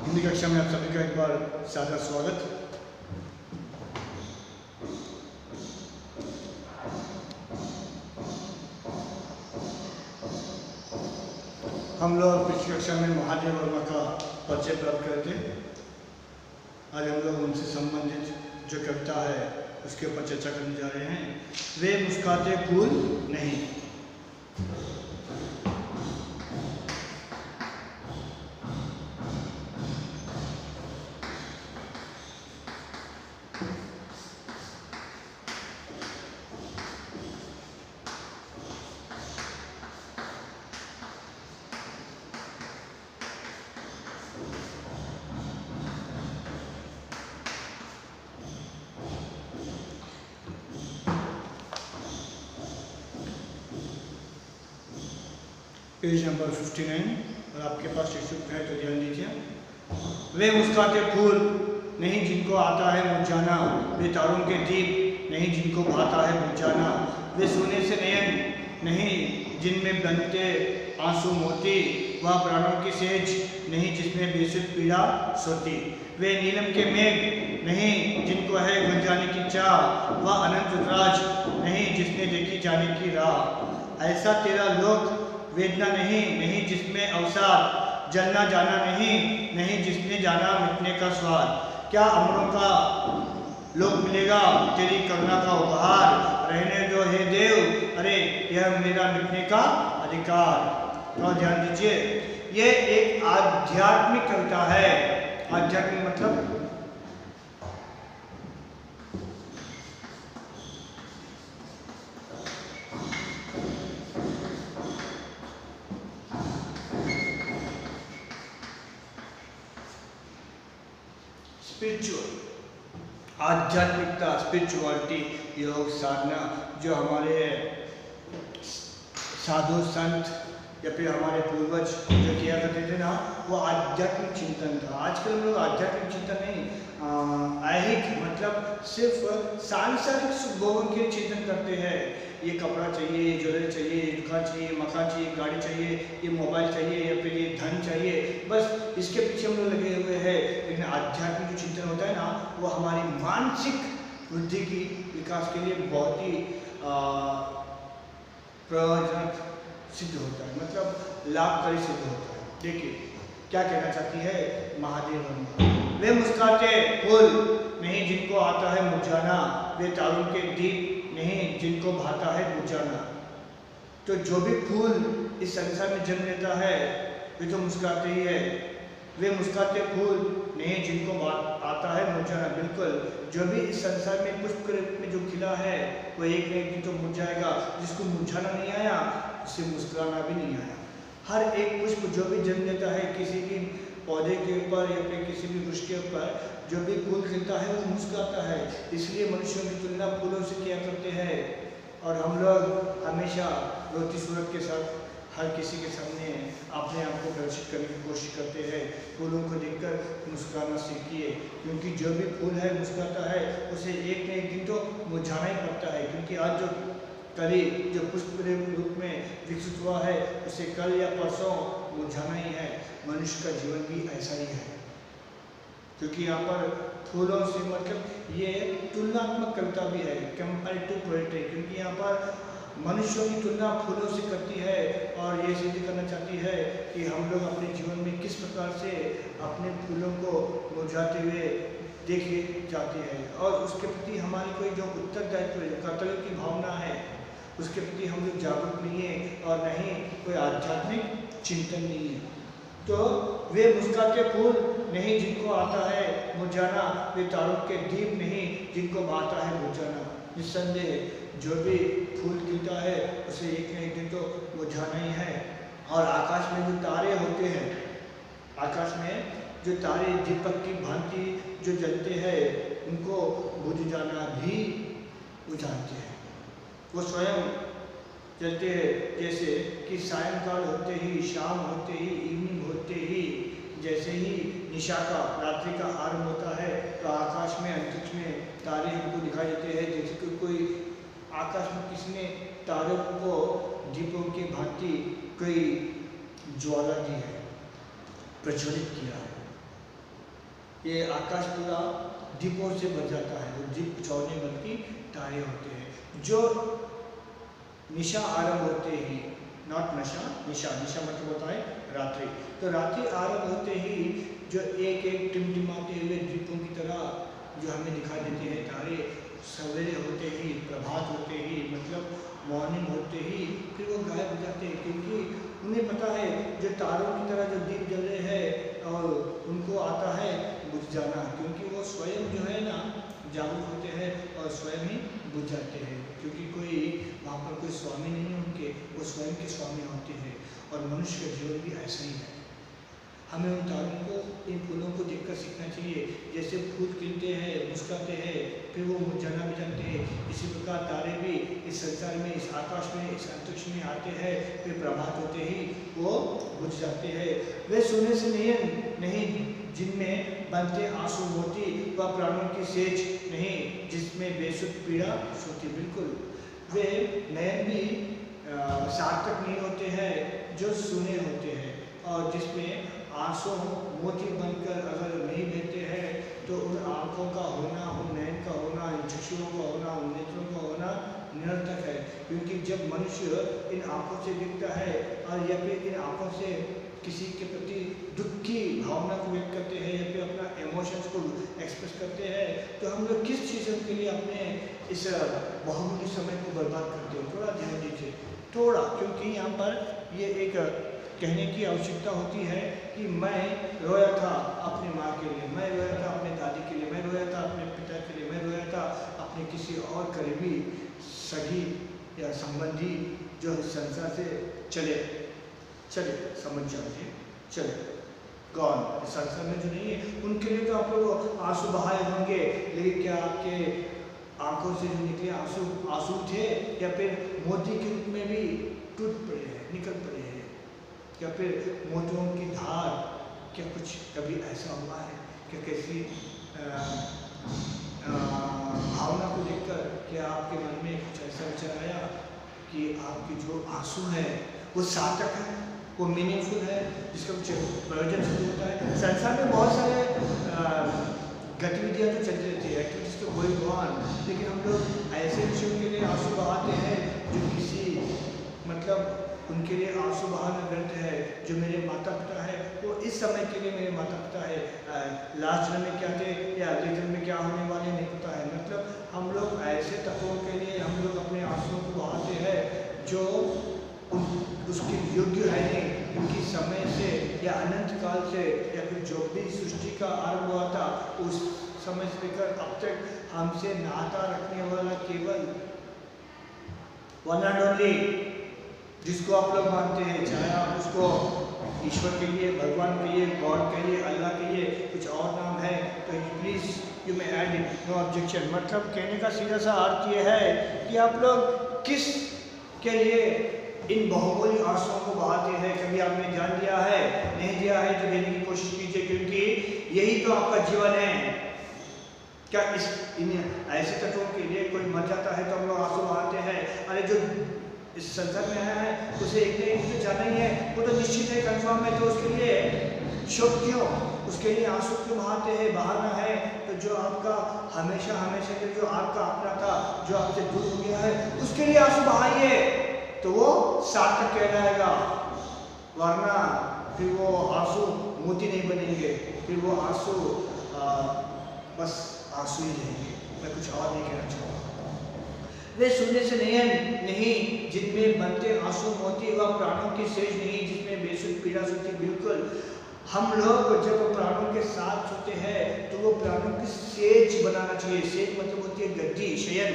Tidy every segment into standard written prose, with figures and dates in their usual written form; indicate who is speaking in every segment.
Speaker 1: हिंदी कक्षा में आप सभी का एक बार सादर स्वागत। हम लोग पिछली कक्षा में महादेव वर्मा का परिचय प्राप्त करे थे। आज हम लोग उनसे संबंधित जो कविता है उसके ऊपर चर्चा करने जा रहे हैं। वे मुस्कुराते फूल नहीं। पेज नंबर 59 और आपके पास टेक्स्ट है तो ध्यान दीजिए। वे मुस्कुराते फूल नहीं जिनको आता है मुरझाना, वे तारों के दीप नहीं जिनको भाता है बुझाना, वे सोने से नयन नहीं जिनमें बनते आंसू मोती, वह प्राणों की सेज नहीं जिसमें बेसुध पीड़ा सोती, वे नीलम के मेघ नहीं जिनको है गुल जाने की चाह, वह अनंत रुद्राज नहीं जिसने देखी जाने की राह, ऐसा तेरा लोक वेदना नहीं जिसमें अवसाद, जलना जाना नहीं जिसने जाना मिटने का स्वाद, क्या अमरों का लोक मिलेगा तेरी करुणा का उपहार, रहने दो हे देव अरे यह मेरा मिटने का अधिकार। तो ध्यान दीजिए, ये एक आध्यात्मिक कविता है। आध्यात्मिक मतलब स्पिरिचुअल, आध्यात्मिकता, स्पिरिचुअलिटी, योग साधना जो हमारे साधु संत या फिर हमारे पूर्वज जो किया करते थे ना, वो आध्यात्मिक चिंतन था। आजकल हम लोग आध्यात्मिक चिंतन नहीं, ऐहिक मतलब सिर्फ सांसारिक सुख भोगों के चिंतन करते हैं। ये कपड़ा चाहिए, ये ज्वेलरी चाहिए, ये दुकान चाहिए, मकान चाहिए, गाड़ी चाहिए, ये मोबाइल चाहिए या फिर ये धन चाहिए, बस इसके पीछे हम लोग लगे हुए हैं। लेकिन आध्यात्मिक जो चिंतन होता है ना, वो हमारी मानसिक वृद्धि की विकास के लिए बहुत ही प्रयोजनक सिद्ध होता है, मतलब लाभकारी सिद्ध होता है। देखिए क्या कहना चाहती है महादेव वर्मा। वे मुस्कुराते फूल नहीं जिनको आता है मुरझाना, वे तारों के दीप नहीं जिनको भाता है बुझाना। तो जो भी फूल इस संसार में जन्म लेता है वे तो मुस्कुराते ही है। वे मुस्कुराते फूल नहीं जिनको आता है मुरझाना। बिल्कुल, जो भी इस संसार में पुष्प के रूप में जो खिला है वो एक न एक दिन तो मुरझाएगा। जिसको मुरझाना नहीं आया उससे मुस्कुराना भी नहीं आया। हर एक पुष्प जो भी जन्म लेता है किसी भी पौधे के ऊपर या फिर किसी भी वृक्ष के ऊपर, जो भी फूल खिलता है वो मुस्कुराता है। इसलिए मनुष्यों की तुलना फूलों से किया करते हैं। और हम लोग हमेशा रोती सूरत के साथ हर किसी के सामने अपने आप को प्रदर्शित करने की कोशिश करते हैं। फूलों को देखकर मुस्कुराना सीखिए, क्योंकि जो भी फूल है मुस्कुराता है उसे एक न एक दिन तो मुरझाना ही पड़ता है। क्योंकि आज जो कली जो पुष्प के रूप में विकसित हुआ है उसे कल या परसों मुरझाना ही है। मनुष्य का जीवन भी ऐसा ही है। क्योंकि यहाँ पर फूलों से मतलब ये तुलनात्मक कविता भी है, कंपैरेटिव पोएट्री। क्योंकि यहाँ पर मनुष्यों की तुलना फूलों से करती है और ये सिद्ध करना चाहती है कि हम लोग अपने जीवन में किस प्रकार से अपने फूलों को मुरझाते हुए देखे जाते हैं, और उसके प्रति हमारी कोई जो उत्तरदायित्व कर्तव्य की भावना है उसके प्रति हम लोग जागरूक नहीं है, और न ही कोई आध्यात्मिक चिंतन नहीं है। तो वे मुस्कुराते फूल नहीं जिनको आता है मुरझाना, वे तारों के दीप नहीं जिनको भाता है बुझाना। निस्संदेह जो भी फूल खिलता है उसे एक न एक दिन तो मुरझाना ही है। और आकाश में जो तारे होते हैं, आकाश में जो तारे दीपक की भांति जो जलते हैं उनको बुझ जाना भी बुझाते हैं। वो स्वयं जलते हैं। जैसे कि सायंकाल होते ही, शाम होते ही, इवनिंग होते ही, जैसे ही निशा का, रात्रि का आरंभ होता है तो आकाश में, अंतरिक्ष में तारे हमको दिखाई देते हैं। जैसे कि कोई आकाश में किसी ने तारों को दीपों की भांति कोई ज्वाला दी है, प्रज्वलित किया है। ये आकाश पूरा दीपों से भर जाता है, वो दीप चौने बल्कि तारे होते हैं। जो निशा आरंभ होते ही, नॉट नशा, निशा, निशा मतलब होता है रात्रि, तो रात्रि आरंभ होते ही जो एक एक टिमटिमाते हुए दीपों की तरह जो हमें दिखाई देते हैं तारे, सवेरे होते ही, प्रभात होते ही, मतलब मॉर्निंग होते ही फिर वो गायब हो जाते हैं, क्योंकि उन्हें पता है जो तारों की तरह जो दीप जल रहे हैं और उनको आता है बुझ जाना, क्योंकि वो स्वयं जो है ना जागरूक होते हैं और स्वयं ही बुझ जाते हैं, क्योंकि कोई वहाँ पर कोई स्वामी नहीं है उनके, वो स्वयं के स्वामी होते हैं। और मनुष्य का जीवन भी ऐसा ही है। हमें उन तारों को, इन फूलों को देखकर सीखना चाहिए। जैसे फूल खिलते हैं, मुस्कुराते हैं, फिर वो मुरझाना भी जानते हैं, इसी प्रकार तारे भी इस संसार में, इस आकाश में, इस अंतरिक्ष में आते हैं, फिर प्रभात होते ही वो बुझ जाते हैं। वे सोने से नहीं जिनमें बनते आंसू मोती, व प्राणों की सेज नहीं जिसमें बेसुध पीड़ा सोती। बिल्कुल, वे नयन भी सार्थक नहीं होते हैं जो सुने होते हैं, और जिसमें आंसू मोती बनकर अगर नहीं बहते हैं तो उन आँखों का होना, उन नयन का होना, इन चक्षुओं का होना, उन नेत्रों का होना निरर्थक है। क्योंकि जब मनुष्य इन आँखों से दिखता है और या फिर इन आँखों से किसी के प्रति दुख की भावना को व्यक्त करते हैं या फिर अपना इमोशंस को एक्सप्रेस करते हैं, तो हम लोग किस चीज़ के लिए अपने इस बहुमूल्य समय को बर्बाद करते हैं? थोड़ा ध्यान दीजिए, थोड़ा, क्योंकि यहाँ पर ये एक कहने की आवश्यकता होती है कि मैं रोया था अपनी माँ के लिए, मैं रोया था अपने दादी के लिए, मैं रोया था अपने पिता के लिए, मैं रोया था अपने किसी और करीबी सगी या संबंधी जो संसार से चले समझ जाइए, चले कौन संसार में जो नहीं है, उनके लिए तो आप लोग आंसू बहाए होंगे, लेकिन क्या आपके आंखों से जो निकले आंसू थे या फिर मोती के रूप में भी टूट पड़े हैं, निकल पड़े हैं, या फिर मोतियों की धार, क्या कुछ कभी ऐसा हुआ है कि कैसी भावना को देखकर क्या आपके मन में कुछ ऐसा विचार आया कि आपके जो आंसू है वो सार्थक है, वो मीनिंगफुल है, जिसका कुछ प्रयोजन सिद्ध होता है? संसार में बहुत सारे गतिविधियाँ तो चलती रहती है, एक्टिविटीज तो गोइंग ऑन, लेकिन हम लोग ऐसे विषयों के लिए आंसू बहाते हैं जो किसी मतलब उनके लिए आंसू बहाना व्यर्थ है। जो मेरे माता पिता है वो इस समय के लिए मेरे माता पिता है, लास्ट जन्म में क्या थे या अगले जन्म में क्या होने वाले नहीं पता है। मतलब हम लोग ऐसे तत्वों के लिए हम लोग अपने आंसुओं को बहाते हैं जो उसके योग्य है नहीं, क्योंकि समय से या अनंत काल से या फिर जो भी सृष्टि का आरंभ हुआ था उस समय से लेकर अब तक हमसे नाता रखने वाला केवल वन एंड ओनली, जिसको आप लोग मानते हैं, चाहे आप उसको ईश्वर के लिए, भगवान के लिए, गॉड के लिए, अल्लाह के लिए कुछ और नाम है तो please you may add it, no objection. मतलब कहने का सीधा सा अर्थ ये है कि आप लोग किस के लिए इन बहुमूल्य आंसुओं को बहाते हैं? कभी आपने ध्यान दिया है? नहीं दिया है तो देने की कोशिश कीजिए, क्योंकि यही तो आपका जीवन है। क्या इन ऐसे तत्वों के लिए कोई मर जाता है तो हम लोग आंसू बहाते हैं? अरे जो इस संसार में आया है उसे एक न एक तो जाना ही है, वो तो निश्चित है, कंफर्म है, तो उसके लिए शोक क्यों, उसके लिए आंसू क्यों बहाते हैं? बहाना है तो जो आपका हमेशा हमेशा के जो आपका अपना था, जो आपसे दूर हो गया है, उसके लिए आंसू बहाइए तो वो सार्थक कहलाएगा, वरना फिर वो आंसू मोती नहीं बनेंगे, फिर वो आंसू बस आंसू ही रहेंगे। मैं कुछ और नहीं कहना चाहूँगा। वे शून्य से नहीं जिनमें बनते आंसू मोती, व प्राणों की सेज नहीं जिसमें बेसुध पीड़ा सोती। बिल्कुल, हम लोग जब प्राणों के साथ सोते हैं तो वो प्राणों की सेज बनाना चाहिए। सेज मतलब होती है गद्दी, शयन,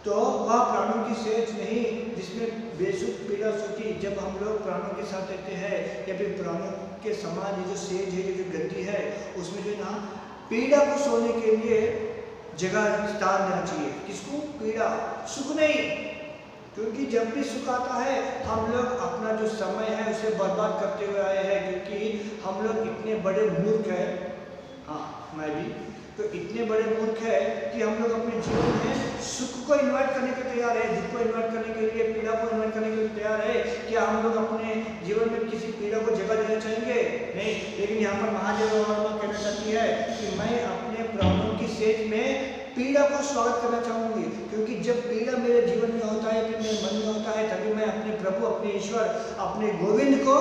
Speaker 1: तो वह प्राणों की सेज नहीं जिसमें बेसुध पीड़ा सोती। जब हम लोग प्राणों के साथ रहते हैं या फिर प्राणों के समान ये जो सेज है, ये जो गद्दी है, उसमें जो ना पीड़ा को सोने के लिए जगह स्थान देना चाहिए। किसको? पीड़ा, सुख नहीं, क्योंकि जब भी सुख आता है हम लोग अपना जो समय है उसे बर्बाद करते हुए आए हैं, क्योंकि हम लोग इतने बड़े मूर्ख हैं, हाँ मैं भी, तो इतने बड़े मूर्ख है कि हम लोग अपने जीवन में सुख को इन्वाइट करने के तैयार है, दुख को इन्वाइट करने के लिए, पीड़ा को इन्वाइट करने के लिए तैयार है। क्या हम लोग अपने जीवन में किसी पीड़ा को जगह देना चाहेंगे? नहीं। लेकिन यहाँ पर महादेव वर्मा कहना चाहती है कि मैं अपने प्राणों की सेज में पीड़ा को स्वागत करना चाहूंगी, क्योंकि जब पीड़ा मेरे जीवन में होता है, फिर मेरे मन में होता है, तभी मैं अपने प्रभु, अपने ईश्वर, अपने गोविंद को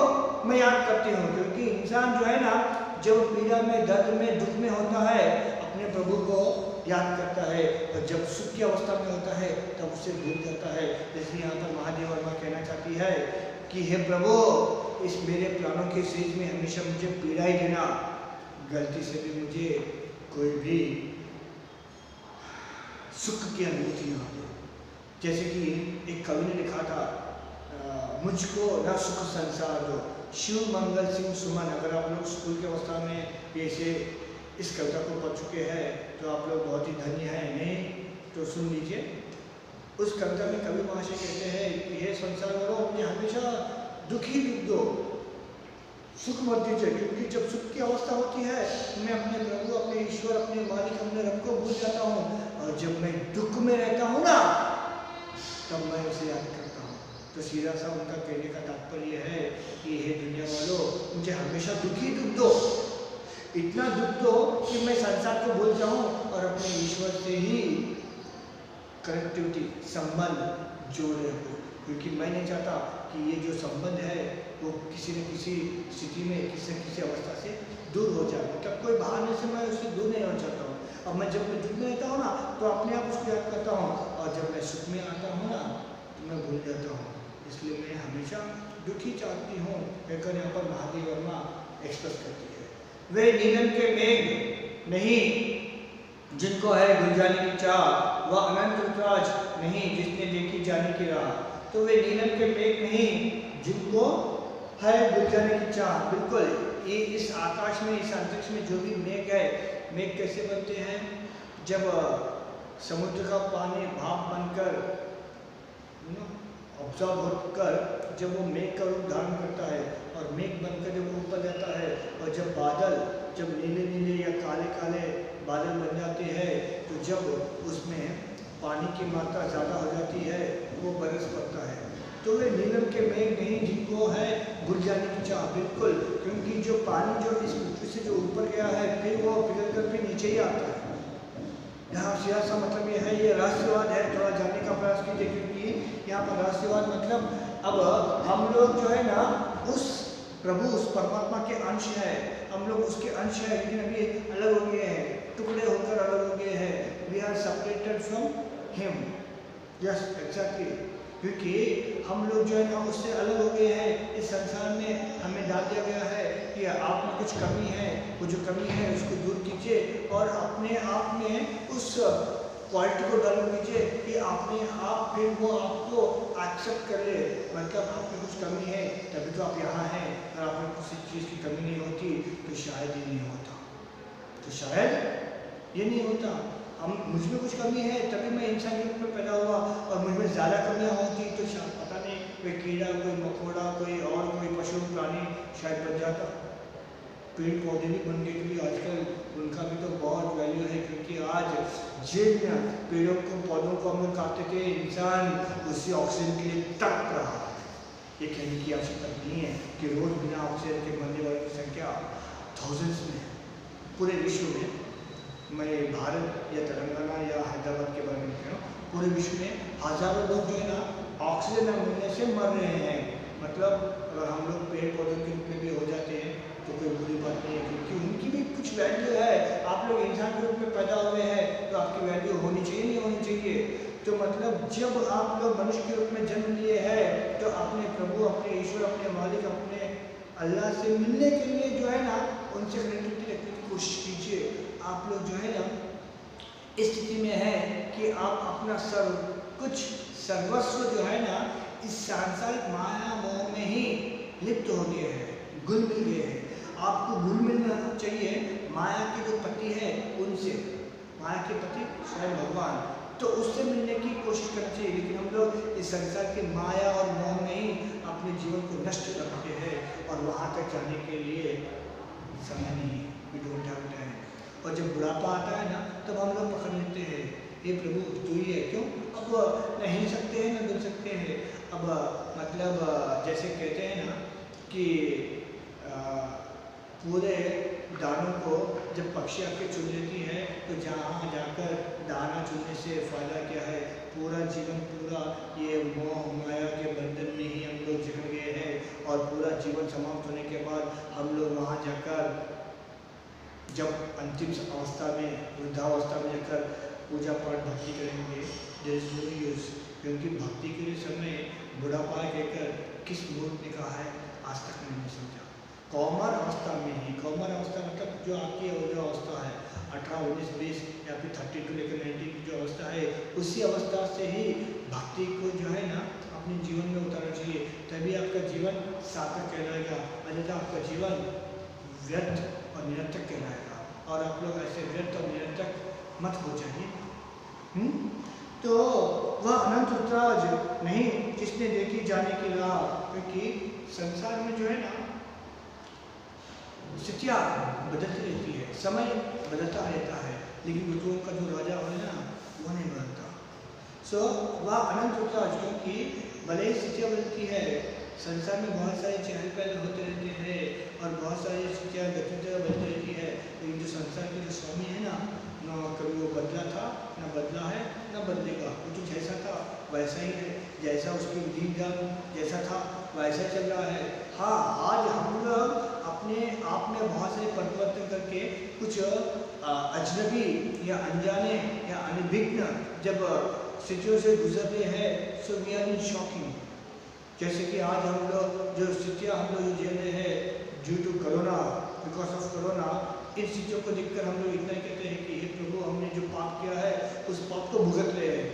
Speaker 1: मैं याद करती हूँ। क्योंकि इंसान जो है ना, जब पीड़ा में, दर्द में, दुख में होता है, अपने प्रभु को याद करता है, और जब सुख की अवस्था में होता है तब उसे भूल जाता है। इसलिए यहाँ पर महादेव वर्मा कहना चाहती है कि हे प्रभु, इस मेरे प्राणों के सेज में हमेशा मुझे पीड़ा ही देना, गलती से भी मुझे कोई भी सुख की अनुभूति ना हो। जैसे कि एक कवि ने लिखा था, मुझको न सुख संसार दो, शिव मंगल सिंह सुमन। अगर आप लोग स्कूल के अवस्था में ऐसे इस कविता को पढ़ चुके हैं तो आप लोग बहुत ही धन्य हैं, नहीं तो सुन लीजिए। उस कविता में कवि महाशय कहते हैं कि हे संसार वालों, अपने हमेशा दुख ही दुख दो, सुख मत दीजिए, क्योंकि जब सुख की अवस्था होती है मैं अपने प्रभु, अपने ईश्वर, अपने मालिक, अपने रब को भूल जाता हूँ, और जब मैं दुख में रहता हूँ ना, तब मैं उसे याद करता हूँ। तो सीधा सा उनका कहने का तात्पर्य है कि हे दुनिया वालों, मुझे हमेशा दुख ही दुख दो, इतना दुख दो कि मैं संसार को भूल जाऊँ और अपने ईश्वर से ही कनेक्टिविटी, संबंध जोड़े हो। क्योंकि मैं नहीं चाहता कि ये जो संबंध है वो किसी न किसी स्थिति में, किसी न किसी अवस्था से दूर हो जाए। मतलब कोई बहाने से मैं उससे दूर नहीं होना चाहता हूँ। अब मैं जब मैं दुख में रहता हूँ ना, तो अपने आप उसको याद करता हूँ, और जब मैं सुख में आता हूँ ना, तो मैं भूल जाता हूँ। इसलिए मैं हमेशा दुख ही चाहती हूँ, कहकर यहाँ पर महादेव वर्मा एक्सप्रेस करती है। वे नीलम के मेघ नहीं जिनको है गुलजाने की चाह, वह अनंत रुद्राज नहीं जिसने देखी जाने की राह। तो वे नीलम के मेघ नहीं जिनको है गुलजाने की चाह। बिल्कुल, ये इस आकाश में, इस अंतरिक्ष में जो भी मेघ है, मेघ कैसे बनते हैं? जब समुद्र का पानी भाप बनकर, ऑब्जॉर्व होकर, जब वो मेघ का रूप धारण करता है और मेघ बनकर जब ऊपर जाता है, और जब बादल, जब नीले नीले या काले काले बादल बन जाते हैं, तो जब उसमें पानी की मात्रा ज़्यादा हो जाती है, वो बरस पड़ता है। तो वे नीलम के मेघ नहीं जिनको है गुलजाने की चाह। बिल्कुल, क्योंकि जो पानी जो इस पृथ्वी से जो ऊपर गया है, फिर वो पिघल कर फिर नीचे ही आता है। यहाँ सीधा सा मतलब ये है, ये रहस्यवाद है, थोड़ा जानने का प्रयास कीजिए, क्योंकि यहाँ पर रहस्यवाद मतलब अब हम लोग जो है ना, उस प्रभु, उस परमात्मा के अंश है, हम लोग उसके अंश है, लेकिन अभी अलग हो गए हैं, टुकड़े होकर अलग हो गए हैं। We are separated from him. Yes, exactly, क्योंकि हम लोग जो है ना उससे अलग हो गए हैं। इस संसार में हमें डाल दिया गया है कि आप में कुछ कमी है, वो जो कमी है उसको दूर कीजिए, और अपने आप में उस क्वालिटी को डेवलप कीजिए कि अपने आप फिर वो आपको एक्सेप्ट कर ले। मतलब आप में कुछ कमी है तभी तो आप यहाँ हैं, अगर आप में किसी चीज़ की कमी नहीं होती तो शायद ये नहीं होता, तो शायद ये नहीं होता। हम मुझमें कुछ कमी है तभी मैं इंसान के रूप में पैदा हुआ, और मुझमें ज़्यादा कमियाँ होती तो शायद पता नहीं कोई कीड़ा, कोई मकोड़ा, कोई और कोई पशु प्राणी शायद बन जाता। पेड़ पौधे भी बन गए, क्योंकि आजकल उनका भी तो बहुत वैल्यू है, क्योंकि आज जिन पेड़ों को, पौधों को हम लोग काटते थे, इंसान उसी ऑक्सीजन के लिए तड़प रहा है। ये कहने की आवश्यकता नहीं है कि रोज़ बिना ऑक्सीजन के मरने वालों की संख्या थाउजेंड्स में है पूरे विश्व में। मैं भारत या तेलंगाना या हैदराबाद के बारे में कह रहा हूँ, पूरे विश्व में हज़ारों लोग जो है ना ऑक्सीजन न मिलने से मर रहे हैं। मतलब अगर हम लोग पेड़ पौधों के रूप में भी हो जाते हैं तो कोई बुरी बात नहीं है, क्योंकि उनकी भी कुछ वैल्यू है। आप लोग इंसान के रूप में पैदा हुए हैं तो आपकी वैल्यू होनी चाहिए, नहीं होनी चाहिए? तो मतलब जब आप लोग मनुष्य के रूप में जन्म लिए हैं तो अपने प्रभु, अपने ईश्वर, अपने मालिक, अपने अल्लाह से मिलने के लिए जो है ना उनसे कनेक्टिविटी रखने की कोशिश कीजिए। आप लोग जो है ना इस स्थिति में है कि आप अपना सर्वस्व जो है ना इस सांसारिक माया मोह में ही लिप्त हो गए हैं, घुल मिल गए हैं। आपको घुल मिलना चाहिए माया के जो पति है उनसे, माया के पति स्वयं भगवान, तो उससे मिलने की कोशिश करनी चाहिए। लेकिन हम लोग इस संसार की माया और मोह में ही अपने जीवन को नष्ट करते हैं, और वहाँ तक जाने के लिए समय नहीं, वी डोंट हैव टाइम। और जब बुढ़ापा आता है ना तब हम लोग पकड़ लेते हैं, हे प्रभु तू ही है, क्यों अब न हिल सकते हैं न डुल सकते हैं। अब मतलब जैसे कहते हैं ना कि पूरे दानों को जब पक्षी आके चुन लेती है तो जहाँ जाकर दाना चुनने से फ़ायदा क्या है, पूरा जीवन पूरा ये मोह माया के बंधन में ही हम लोग जकड़ गए हैं और पूरा जीवन समाप्त होने के बाद हम लोग वहाँ जाकर जब अंतिम अवस्था में वृद्धावस्था में जाकर पूजा पाठ भक्ति करेंगे, देयर इज नो यूज, क्योंकि भक्ति के लिए समय बुढ़ापा कहकर किस मूर्ख ने कहा है आज तक मैंने नहीं समझा। कौमार अवस्था में ही, कौमार अवस्था मतलब जो आपकी जो अवस्था है 18, 19, 20 या फिर 32 लेकर 90 की जो अवस्था है, उसी अवस्था से ही भक्ति को जो है ना अपने जीवन में उतारना चाहिए, तभी आपका जीवन सार्थक कहलाएगा, अन्यथा आपका जीवन व्यर्थ और निरर्थक कहलाएगा। और आप लोग ऐसे व्यर्थ और निरर्थक मत हो जाइए। तो वह अनंत उत्तराज नहीं जिसने देखी जाने की राह, क्योंकि संसार में जो है ना स्थितियाँ बदलती रहती है, समय बदलता रहता है, लेकिन ऋतुओं का जो राजा है ना वो नहीं बदलता। सो वह अनंत उत्तराज, क्योंकि भले ही स्थितियाँ बदलती है, संसार में बहुत सारे चहल पहल होते रहते हैं और बहुत सारी स्थितियाँ गतिविधियाँ बदलती रहती है, लेकिन जो संसार के जो स्वामी है ना, न कभी वो बदला था न बदला है न बदलेगा, वो तो जैसा था वैसा ही है, जैसा उसकी विधि विधान जैसा था वैसा ही चल रहा है। हाँ, आज हम लोग अपने आप में बहुत सारे परिवर्तन करके कुछ अजनबी या अनजाने या अनभिज्ञ जब स्थितियों से गुजर रहे हैं, so we are in shocking. जैसे कि आज हम लोग जो स्थितियाँ हम लोग झेल रहे हैं due to corona, because of corona, इन चीज़ों को देखकर हम लोग इतना ही कहते हैं कि हे प्रभु हमने जो पाप किया है उस पाप को भुगत रहे हैं।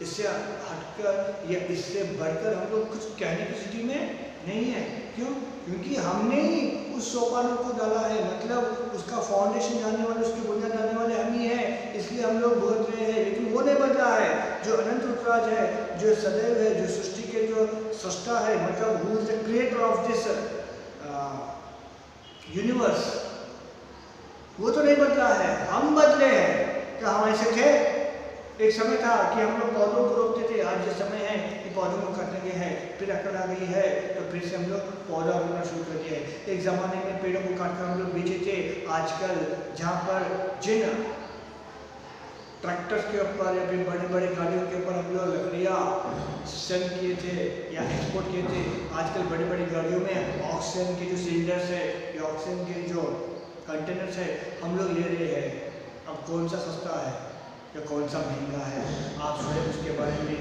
Speaker 1: इससे हटकर या इससे बढ़कर हम लोग कुछ कहने की स्थिति में नहीं है। क्यों? क्योंकि हमने ही उस सोपानों को डाला है, मतलब उसका फाउंडेशन डालने वाले, उसकी बुनियाद डालने वाले हम ही हैं, इसलिए हम लोग भुगत रहे हैं। लेकिन वो नहीं बदला है, जो अनंत उत्तराज है, जो सदैव है, जो सृष्टि के जो सृष्टा है, मतलब who is the creator of this universe, वो तो नहीं बदला है, हम बदले हैं। क्या हम ऐसे थे? एक समय था कि हम लोग पौधों को रोकते थे, आज जो समय है कि पौधों को काटने के हैं, फिर अकड़ आ गई है तो फिर से हम लोग पौधा रोकना शुरू कर दिया है। एक ज़माने में पेड़ों को काटकर हम लोग बेचे थे, आजकल जहाँ पर जिन ट्रैक्टर्स के ऊपर या फिर बड़े बड़े गाड़ियों के ऊपर हम लोग लकड़ियाँ सेल किए थे या एक्सपोर्ट किए थे, आजकल बड़ी बड़ी गाड़ियों में ऑक्सीजन के जो सिलेंडर्स है या ऑक्सीजन के जो कंटेनर्स है हम लोग ले रहे हैं। अब कौन सा सस्ता है या कौन सा महंगा है, आप स्वयं उसके बारे में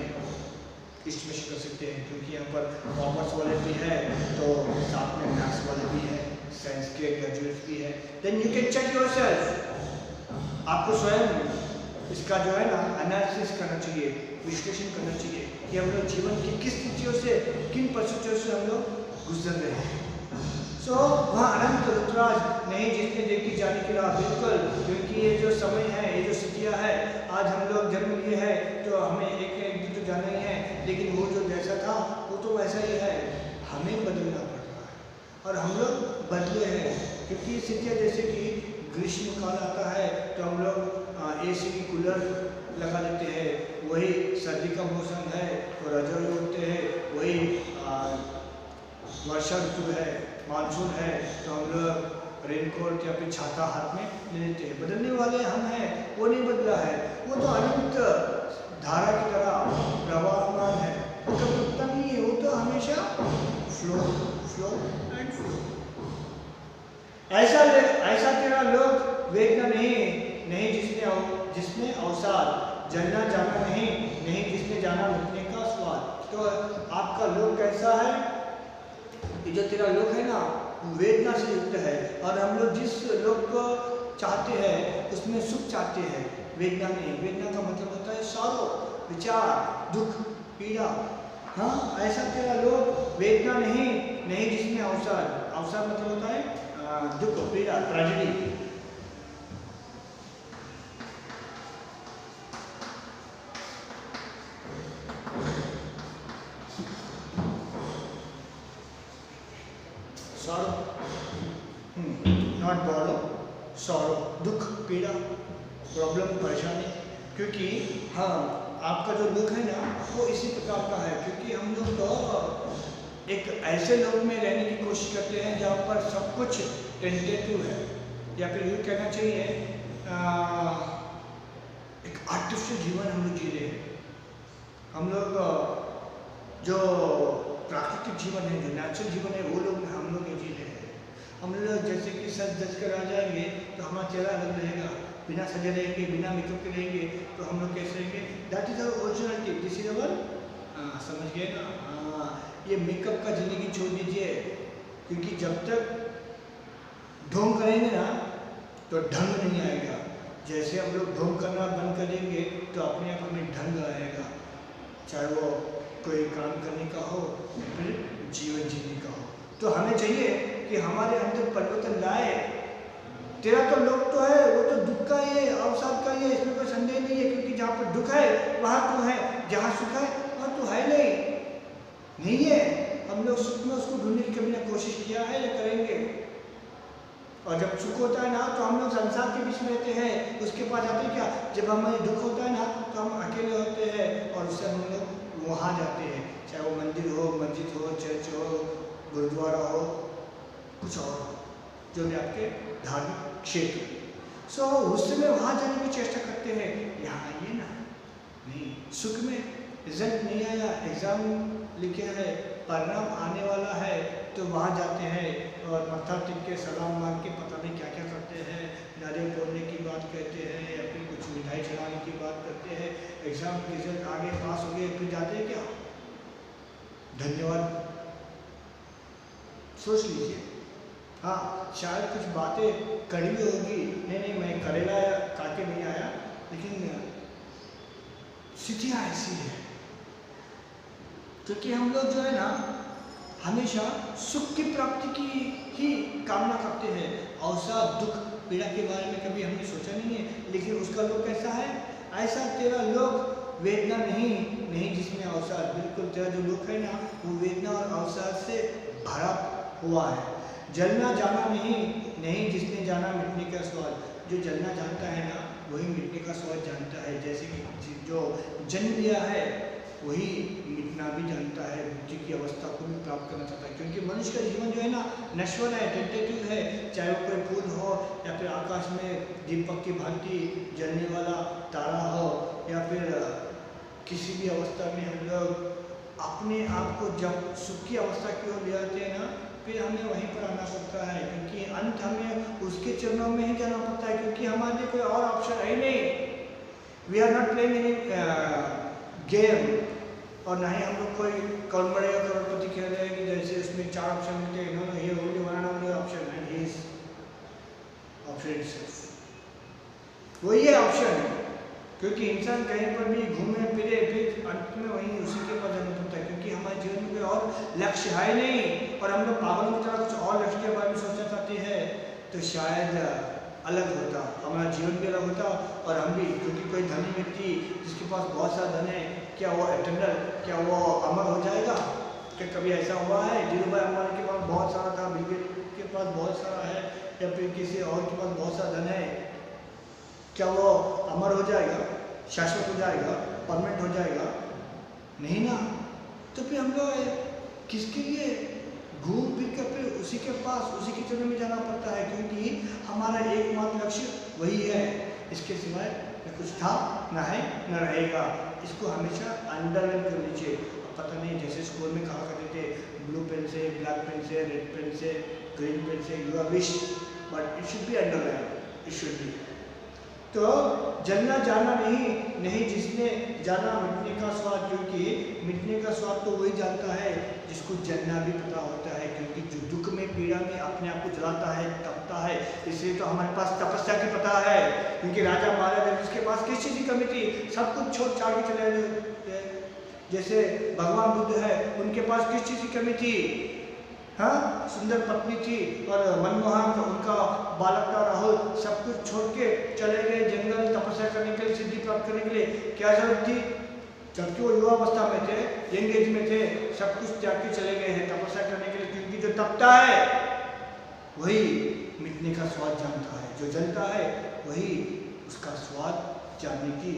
Speaker 1: एस्टिमेशन कर सकते हैं, क्योंकि यहाँ पर कॉमर्स वाले भी है तो साथ में मैथ्स वाले भी है, साइंस के ग्रेजुएट्स भी है। Then you can check yourself, आपको स्वयं इसका जो है ना एनालिसिस करना चाहिए, विश्लेषण करना चाहिए कि हम लोग जीवन की किस स्थितियों से, किन परिस्थितियों से हम लोग गुजर रहे हैं। सो वहाँ अनंत उत्तराज नहीं जिसने देखी जाने की राह, बिल्कुल, क्योंकि ये जो समय है, ये जो स्थितियाँ है, आज हम लोग जन्म लिए हैं तो हमें एक दिन तो जाना ही है, लेकिन वो जो जैसा था वो तो वैसा ही है, हमें बदलना पड़ रहा है और हम लोग बदले हैं। क्योंकि स्थितियाँ जैसे कि ग्रीष्म काल आता है तो हम लोग AC की कूलर लगा देते हैं, वही सर्दी का मौसम है तो रजाई ओढ़ते हैं, वही वर्षा ऋतु है, मानसून है तो हम लोग रेनकोट या फिर छाता हाथ में ले लेते हैं। बदलने वाले हम हैं, वो नहीं बदला है, वो तो अनंत धारा की तरह प्रवाहमान है, वो कभी रुकता नहीं है, वो तो हमेशा फ्लो फ्लो एंड फ्लो। ऐसा तेरा लोग वेदना नहीं जिसने अवसाद, जलना जाना नहीं जिसने जाना मिटने का स्वाद। तो आपका लोक कैसा है? ये जो तेरा लोक है ना वेदना से युक्त है, और हम लोग जिस लोक को चाहते हैं उसमें सुख चाहते हैं, वेदना नहीं। वेदना का मतलब होता है सारो, विचार, दुख, पीड़ा। हाँ, ऐसा तेरा लोक वेदना नहीं जिसमें अवसाद मतलब होता है दुख, पीड़ा, tragedy. Sorrow, not borrow, sorrow, दुख, पीड़ा, प्रॉब्लम, परेशानी। क्योंकि हाँ, आपका जो लुक है ना वो इसी प्रकार का है, क्योंकि हम लोग तो एक ऐसे लोग में रहने की कोशिश करते हैं जहाँ पर सब कुछ टेंटेटिव है, या फिर यूँ कहना चाहिए एक आर्टिफिशियल जीवन हम लोग जी रहे हैं। हम लोग जो प्राकृतिक जीवन है, जो नेचुरल जीवन है, वो लोग हम लोग नहीं जी रहे हैं। हम लोग जैसे कि सज धज कर आ जाएंगे तो हमारा चेहरा अलग रहेगा, बिना सजे रहेंगे, बिना मेकअप के रहेंगे तो हम लोग कैसे रहेंगे? That is our originality, this is our, समझ गए ना? हाँ, ये मेकअप का जिंदगी छोड़ दीजिए, क्योंकि जब तक ढोंग करेंगे ना तो ढंग नहीं आएगा। जैसे हम लोग ढोंग करना बंद करेंगे तो अपने आप हमें ढंग आएगा, चाहे वो कोई काम करने का हो या फिर जीवन जीने का हो। तो हमें चाहिए कि हमारे अंदर परिवर्तन लाए। तेरा तो लोग तो है, वो तो दुख का ही है, अवसाद का ही है, इसमें कोई संदेह नहीं है। क्योंकि जहाँ पर दुख है वहाँ तू है, जहाँ सुख है वहाँ तू है नहीं है। हम लोग सुख में उसको ढूंढने की कभी ना कोशिश किया है या करेंगे। और जब सुख होता है ना तो हम लोग संसार के बीच में रहते हैं, उसके पास जाते हैं क्या? जब हमें दुख होता है ना तो हम अकेले होते हैं और उससे हम लोग वहाँ जाते हैं, चाहे वो मंदिर हो, मस्जिद हो, चर्च हो, गुरुद्वारा हो, कुछ और हो, जो भी आपके धार्मिक क्षेत्र। सो उस समय वहाँ जाने की चेष्टा करते हैं। यहाँ आइए ना, नहीं, सुख में रिजल्ट नहीं आया, एग्ज़ाम लिखे है, परिणाम आने वाला है, तो वहाँ जाते हैं और मत्था टिक के सलाम मांग के पता नहीं क्या क्या करते हैं, नारियल फोड़ने की बात कहते हैं या फिर कुछ मिठाई चढ़ाने की बात करते हैं। एग्ज़ाम रिजल्ट आगे पास हो गए, फिर जाते हैं क्या? धन्यवाद, सोच लीजिए। हाँ, शायद कुछ बातें कड़वी होगी, नहीं मैं करेला काटे नहीं आया, लेकिन स्थितियाँ ऐसी है क्योंकि हम लोग जो है ना हमेशा सुख की प्राप्ति की ही कामना करते हैं। अवसाद, दुख, पीड़ा के बारे में कभी हमने सोचा नहीं है, लेकिन उसका लोग कैसा है? ऐसा तेरा लोग वेदना नहीं जिसमें अवसाद, बिल्कुल तेरा जो लोग है ना वो वेदना और अवसाद से भरा हुआ है। जलना जाना नहीं जिसने जाना मिटने का स्वाद। जो जलना जानता है ना वही मिटने का स्वाद जानता है। जैसे कि जो जन्म लिया है वही मिटना भी जानता है, मुक्ति की अवस्था को भी प्राप्त करना चाहता है। क्योंकि मनुष्य का जीवन जो है ना नश्वर है, टेंटेटिव है, चाहे वो कोई फूल हो या फिर आकाश में दीपक की भांति जलने वाला तारा हो, या फिर किसी भी अवस्था में हम लोग अपने आप को जब सुख की अवस्था की ओर ले आते हैं ना, फिर हमें वहीं पर आना पड़ता है, क्योंकि अंत हमें उसके चरणों में ही जाना पड़ता है, क्योंकि हमारे लिए कोई और ऑप्शन है नहीं। We are not playing any game, और ना ही हम लोग कोई करोड़पति या करोड़पति खेल रहे हैं कि जैसे उसमें 4 ऑप्शन मिलते हैं, इन्होंने ये only one and only option and he is option itself. वही है ऑप्शन, क्योंकि इंसान कहीं पर भी घूमे फिरे फिर अंत में वहीं उसी के पास जाना पड़ता है, क्योंकि हमारे जीवन में कोई और लक्ष्य है नहीं। और हम लोग पागल की तरह कुछ और लक्ष्य के बारे में सोचना चाहते हैं तो शायद अलग होता, हमारा जीवन भी अलग होता और हम भी। क्योंकि कोई धनी व्यक्ति जिसके पास बहुत सारा धन है, क्या वो एटर्नल, क्या वो अमर हो जाएगा? क्या कभी ऐसा हुआ है? धीरूभाई अंबानी के पास बहुत सारा था, बिल गेट्स के पास बहुत सारा है, या फिर किसी और के पास बहुत सारा धन है, क्या वो अमर हो जाएगा, शाश्वत हो जाएगा, परमानेंट हो जाएगा? नहीं ना। तो फिर हम लोग किसके लिए घूम फिर कर फिर उसी के पास, उसी के चरणों में जाना पड़ता है, क्योंकि हमारा एकमात्र लक्ष्य वही है। इसके सिवाय न कुछ था, न है, न रहेगा। इसको हमेशा अंडरलाइन कर लीजिए। पता नहीं, जैसे स्कूल में कहा करते थे, ब्लू पेन से, ब्लैक पेन से, रेड पेन से, ग्रीन पेन से, you are wish, but it should be underline, it should be. तो जलना जाना नहीं जिसने जाना मिटने का स्वाद, क्योंकि मिटने का स्वाद तो वही जानता है जिसको जलना भी पता होता है। क्योंकि जो दुख में, पीड़ा में अपने आप को जलाता है, तपता है, इसलिए तो हमारे पास तपस्या की पता है। क्योंकि राजा महाराजा जिसके पास किस चीज़ की कमी थी, सब कुछ छोड़ छाड़ के चले गए। जैसे भगवान बुद्ध है, उनके पास किस चीज़ की कमी थी? हाँ, सुंदर पत्नी थी और मनमोहन उनका बालक था राहुल, सब कुछ छोड़ के चले गए जंगल तपस्या करने के लिए, सिद्धि प्राप्त करने के लिए। क्या जरूरत थी? जबकि वो युवावस्था में थे, यंग एज में थे, सब कुछ त्याग के चले गए हैं तपस्या करने के लिए। क्योंकि जो तपता है वही मिटने का स्वाद जानता है। जो जलता है वही उसका स्वाद जानने की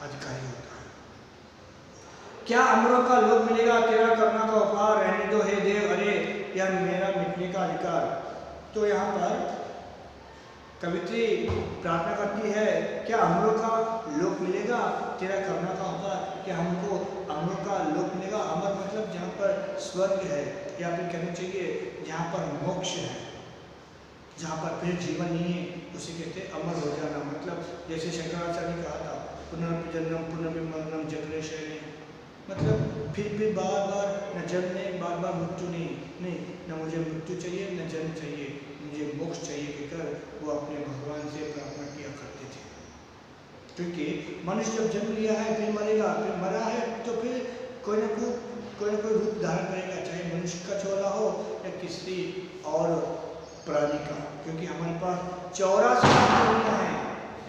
Speaker 1: अधिकारी होता है। क्या अमरों का लोक मिलेगा, तेरा करुणा का उपहार, रहने दो हे देव, अरे यह मेरा मिटने का अधिकार। तो यहाँ पर कवित्री प्रार्थना करती है, क्या अमरों का लोक मिलेगा, तेरा करुणा का उपहार, क्या हमको अमरों का लोक मिलेगा। अमर मतलब जहाँ पर स्वर्ग है, या फिर कहना चाहिए जहाँ पर मोक्ष है, जहाँ पर फिर जीवन नहीं है, उसे कहते हैं अमर हो जाना। मतलब जैसे शंकराचार्य ने कहा था, पुनर्पि जन्म पुनर्पि मरणम जगरे शयने, मतलब फिर बार बार न जन्म नहीं, बार बार मृत्यु नहीं, न मुझे मृत्यु चाहिए न जन्म चाहिए, मुझे मोक्ष चाहिए कहकर वो अपने भगवान से प्रार्थना किया करते थे। क्योंकि मनुष्य जब जन्म लिया है फिर मरेगा, फिर मरा है तो फिर कोई ना कोई रूप धारण करेगा, चाहे मनुष्य का छोरा हो या किसी और प्राणी का। क्योंकि हमारे पास 84 प्राणियाँ हैं,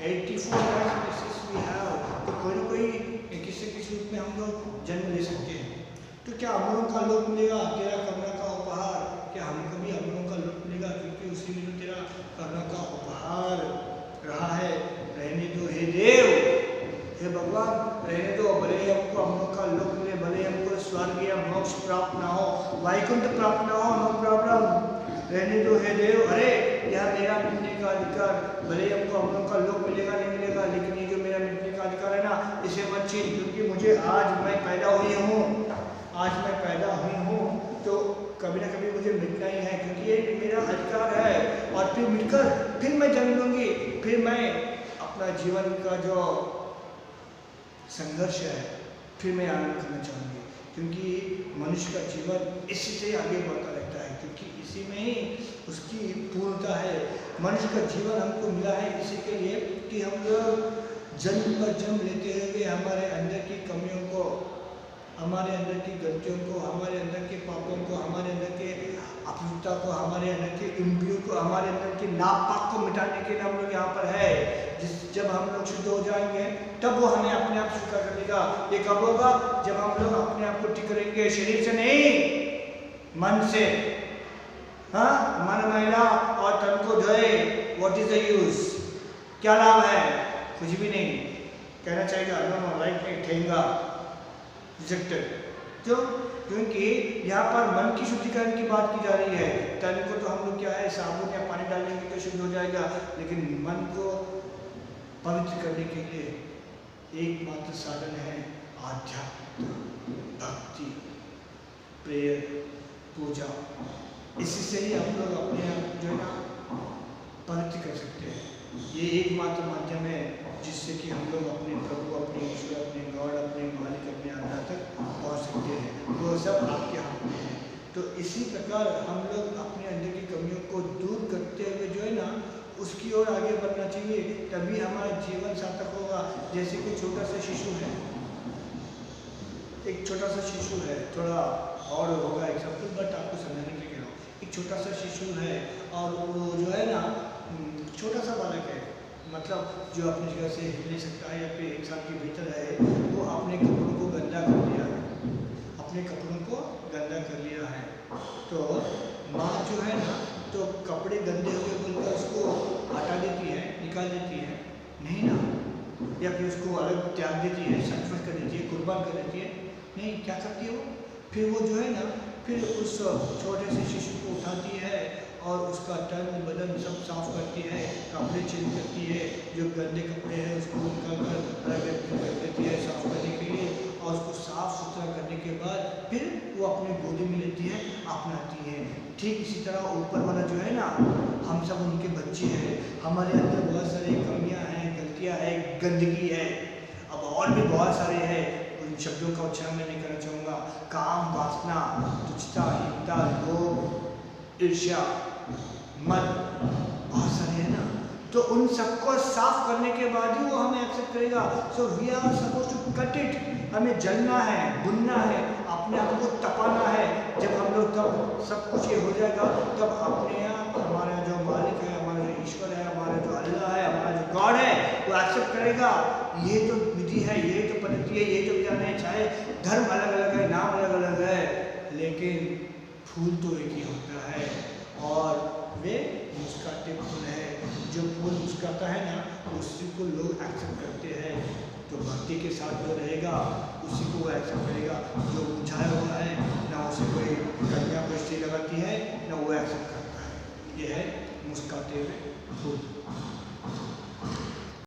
Speaker 1: 84 स्पीशीज वी हैव, तो कोई ना कोई किसी किसी रूप में हम लोग जन्म ले सकते हैं। तो क्या अमरों का लोक मिलेगा, तेरा करुणा का उपहार, क्या हमको भी अमरों का लोक मिलेगा, क्योंकि उसी में तो तेरा करुणा का उपहार रहा है। रहने दो हे देव, हे भगवान, रहने दो, भले ही हमको अमरों का लोक मिले, भले ही हमको स्वर्ग या मोक्ष प्राप्त ना हो, वैकुंठ प्राप्त ना हो, नो प्रॉब्लम, रहने दो हे देव, अरे यह मेरा मिटने का अधिकार, भले ही हमको अमरों का लोक मिलेगा नहीं मिलेगा, लेकिन ये जो मेरा मिटने का अधिकार है ना, इसे मत छीन, क्योंकि मुझे आज मैं पैदा हुई हूँ, आज मैं पैदा हुई हूँ तो कभी ना कभी मुझे मिटना ही है, क्योंकि ये मेरा अधिकार है। और फिर मिटकर फिर मैं जन्म लूँगी, फिर मैं अपना जीवन का जो संघर्ष है फिर मैं आनंद करना चाहूँगी, क्योंकि मनुष्य का जीवन इसी से आगे बढ़ता रहता है, क्योंकि इसी में ही उसकी पूर्णता है। मनुष्य का जीवन हमको मिला है इसी के लिए कि हम लोग जन्म पर जन्म लेते हुए हमारे अंदर की कमियों को, हमारे अंदर की गलतियों को, हमारे अंदर के पापों को, हमारे अंदर के अपवित्रता को, हमारे अंदर के इम्प्योर को, हमारे अंदर के नापाक को मिटाने के लिए हम लोग यहाँ पर है। जब हम लोग शुद्ध हो जाएंगे तब वो हमें अपने आप स्वीकार कर लेगा। ये कब होगा, जब हम लोग अपने आप को ठीक करेंगे, शरीर से नहीं मन से। हाँ, मन मैला और तन को धोए, व्हाट इज द यूज, क्या लाभ है, कुछ भी नहीं। कहना चाहिएगा नो लाइक नहीं, ठेंगा रिजेक्टेड। क्यों? क्योंकि यहाँ पर मन की शुद्धिकरण की बात की जा रही है। तन को तो हम लोग क्या है, साबुन या पानी डालेंगे तो शुद्ध हो जाएगा, लेकिन मन को पवित्र करने के लिए एकमात्र साधन है आध्यात्म, भक्ति, प्रेयर, पूजा। इसी से ही हम लोग अपने आप जो है ना पवित्र कर सकते हैं। ये एकमात्र माध्यम है जिससे कि हम लोग अपने प्रभु, अपने ईश्वर, अपने गॉड, अपने मालिक, अपने आत्मा तक पहुँच सकते हैं। वो सब आपके हाथ में है। तो इसी प्रकार हम लोग अपने अंदर की कमियों को दूर करते हुए जो है ना उसकी ओर आगे बढ़ना चाहिए, तभी हमारा जीवन सार्थक होगा। जैसे कि छोटा सा शिशु है, एक छोटा सा शिशु है, थोड़ा और होगा एग्जाम्पल बट आपको समझने के लिए कह रहा हूँ। एक छोटा सा शिशु है और वो जो है ना छोटा सा बालक है, मतलब जो अपनी जगह से हिल नहीं सकता है या फिर 1 साल के भीतर है, वो अपने कपड़ों को गंदा कर लिया है, अपने कपड़ों को गंदा कर लिया है। तो माँ जो है ना तो कपड़े गंदे हुए बोलकर उसको हटा देती है, निकाल देती है, नहीं ना, या फिर उसको अलग त्याग देती है, सैक्रिफाइस कर देती है, कुर्बान कर देती है, नहीं, क्या करती है वो, फिर वो जो है ना फिर उस छोटे से शिशु को उठाती है और उसका तन बदन सब साफ करती है, कपड़े चेंज करती है, जो गंदे कपड़े हैं उसको निकाल कर अलग कर देती है साफ करने के लिए, और उसको साफ सुथरा करने के बाद फिर वो अपनी गोदी में लेती है, अपनाती है। ठीक इसी तरह ऊपर वाला जो है ना, हम सब उनके बच्चे हैं, हमारे अंदर बहुत सारी कमियां हैं, गलतियां हैं, गंदगी है, अब और भी बहुत सारे हैं, उन शब्दों का उच्चारण मैं नहीं करना चाहूँगा। काम, वासना, तुच्छता, हिंसा, लोभ, ईर्ष्या, मद, बहुत सारे हैं ना, तो उन सबको साफ करने के बाद ही वो हमें एक्सेप्ट करेगा। So we are suppose to cut it, हमें जलना है, बुनना है, अपने आप को तपाना है। जब हम लोग तब सब कुछ ये हो जाएगा, तब अपने आप हमारा जो मालिक है, हमारा जो ईश्वर है, हमारा जो अल्लाह है, हमारा जो गॉड है, वो एक्सेप्ट करेगा। ये तो विधि है, ये तो पद्धति है, ये तो ज्ञान है, चाहे धर्म अलग अलग है, नाम अलग अलग है, लेकिन फूल तो एक ही होता है और वे मुस्कुराते फूल है। जो फूल मुस्कुराता है ना, उसी को लोग एक्सेप्ट करते हैं। जो भक्ति के साथ जो रहेगा उसी को वो एक्सेप्ट करेगा। जो मुरझाया हुआ है ना, उसे कोई कन्या को स्त्री लगाती है ना वो एक्सेप्ट करता है। ये है मुस्कुराते हुए फूल।